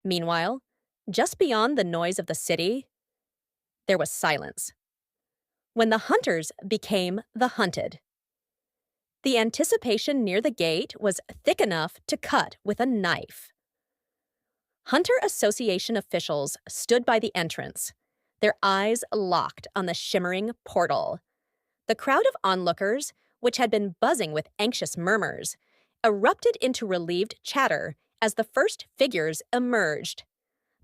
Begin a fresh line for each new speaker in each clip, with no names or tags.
Meanwhile, just beyond the noise of the city, there was silence. When the hunters became the hunted, the anticipation near the gate was thick enough to cut with a knife. Hunter Association officials stood by the entrance, their eyes locked on the shimmering portal. The crowd of onlookers, which had been buzzing with anxious murmurs, erupted into relieved chatter as the first figures emerged.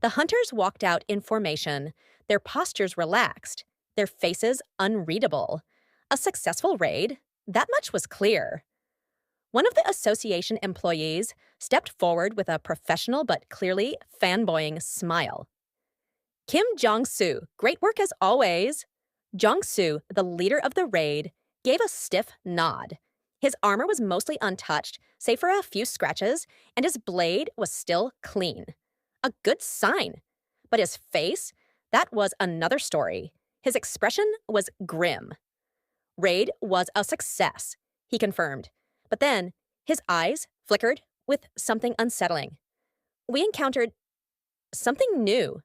The hunters walked out in formation, their postures relaxed, their faces unreadable. A successful raid, that much was clear. One of the association employees stepped forward with a professional but clearly fanboying smile. Kim Jong-soo, great work as always. Jong-soo, the leader of the raid, gave a stiff nod. His armor was mostly untouched, save for a few scratches, and his blade was still clean. A good sign. But his face, that was another story. His expression was grim. Raid was a success, he confirmed. But then, his eyes flickered with something unsettling. We encountered something new.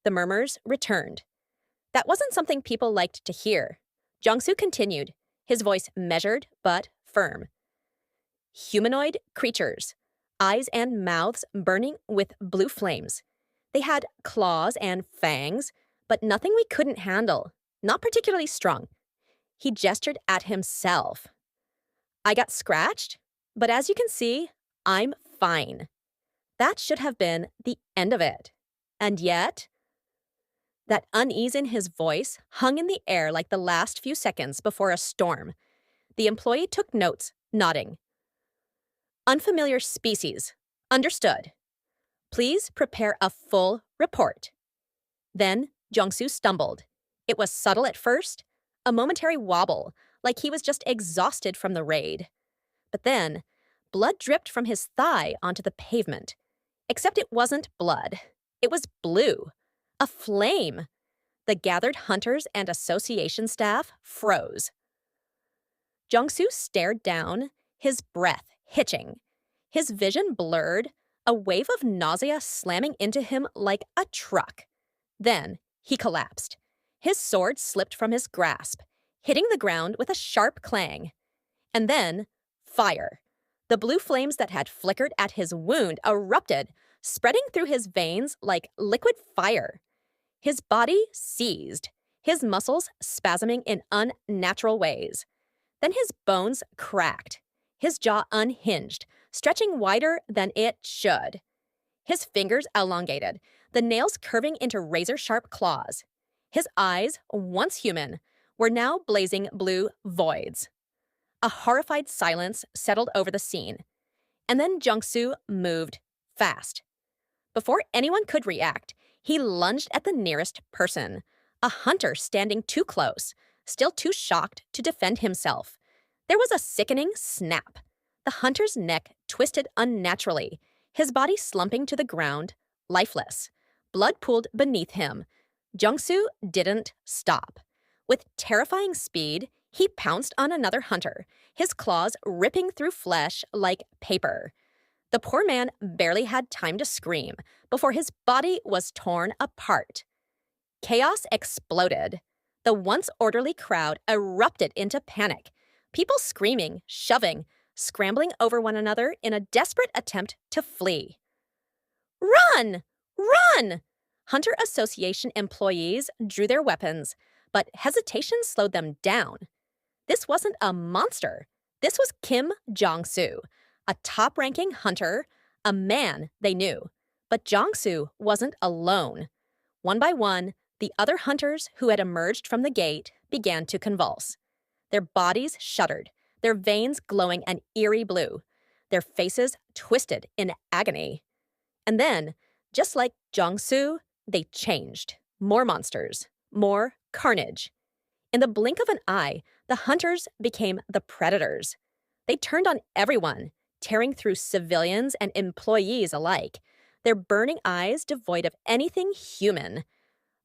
The murmurs returned. That wasn't something people liked to hear. Jong-soo continued, his voice measured but firm. Humanoid creatures, eyes and mouths burning with blue flames. They had claws and fangs, but nothing we couldn't handle, not particularly strong. He gestured at himself. I got scratched, but as you can see, I'm fine. That should have been the end of it. And yet, that unease in his voice hung in the air like the last few seconds before a storm. The employee took notes, nodding. Unfamiliar species. Understood. Please prepare a full report. Then Jong-soo stumbled. It was subtle at first, a momentary wobble, like he was just exhausted from the raid. But then, blood dripped from his thigh onto the pavement. Except it wasn't blood. It was blue. A flame. The gathered hunters and association staff froze. Jong-soo stared down, his breath hitching. His vision blurred, a wave of nausea slamming into him like a truck. Then he collapsed. His sword slipped from his grasp, hitting the ground with a sharp clang. And then, fire. The blue flames that had flickered at his wound erupted, spreading through his veins like liquid fire. His body seized, his muscles spasming in unnatural ways. Then his bones cracked, his jaw unhinged, stretching wider than it should. His fingers elongated, the nails curving into razor-sharp claws. His eyes, once human, were now blazing blue voids. A horrified silence settled over the scene. And then Jong-soo moved fast. Before anyone could react, he lunged at the nearest person, a hunter standing too close, still too shocked to defend himself. There was a sickening snap. The hunter's neck twisted unnaturally, his body slumping to the ground, lifeless. Blood pooled beneath him. Jong-soo didn't stop. With terrifying speed, he pounced on another hunter, his claws ripping through flesh like paper. The poor man barely had time to scream before his body was torn apart. Chaos exploded. The once orderly crowd erupted into panic, people screaming, shoving, scrambling over one another in a desperate attempt to flee. Run! Run! Hunter Association employees drew their weapons, but hesitation slowed them down. This wasn't a monster. This was Kim Jong-soo, a top-ranking hunter, a man they knew. But Jong-soo wasn't alone. One by one, the other hunters who had emerged from the gate began to convulse. Their bodies shuddered, their veins glowing an eerie blue, their faces twisted in agony. And then, just like Jong-soo, they changed. More monsters, more carnage. In the blink of an eye, the hunters became the predators. They turned on everyone, tearing through civilians and employees alike, their burning eyes devoid of anything human.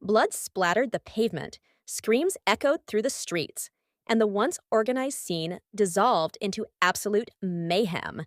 Blood splattered the pavement, screams echoed through the streets, and the once organized scene dissolved into absolute mayhem.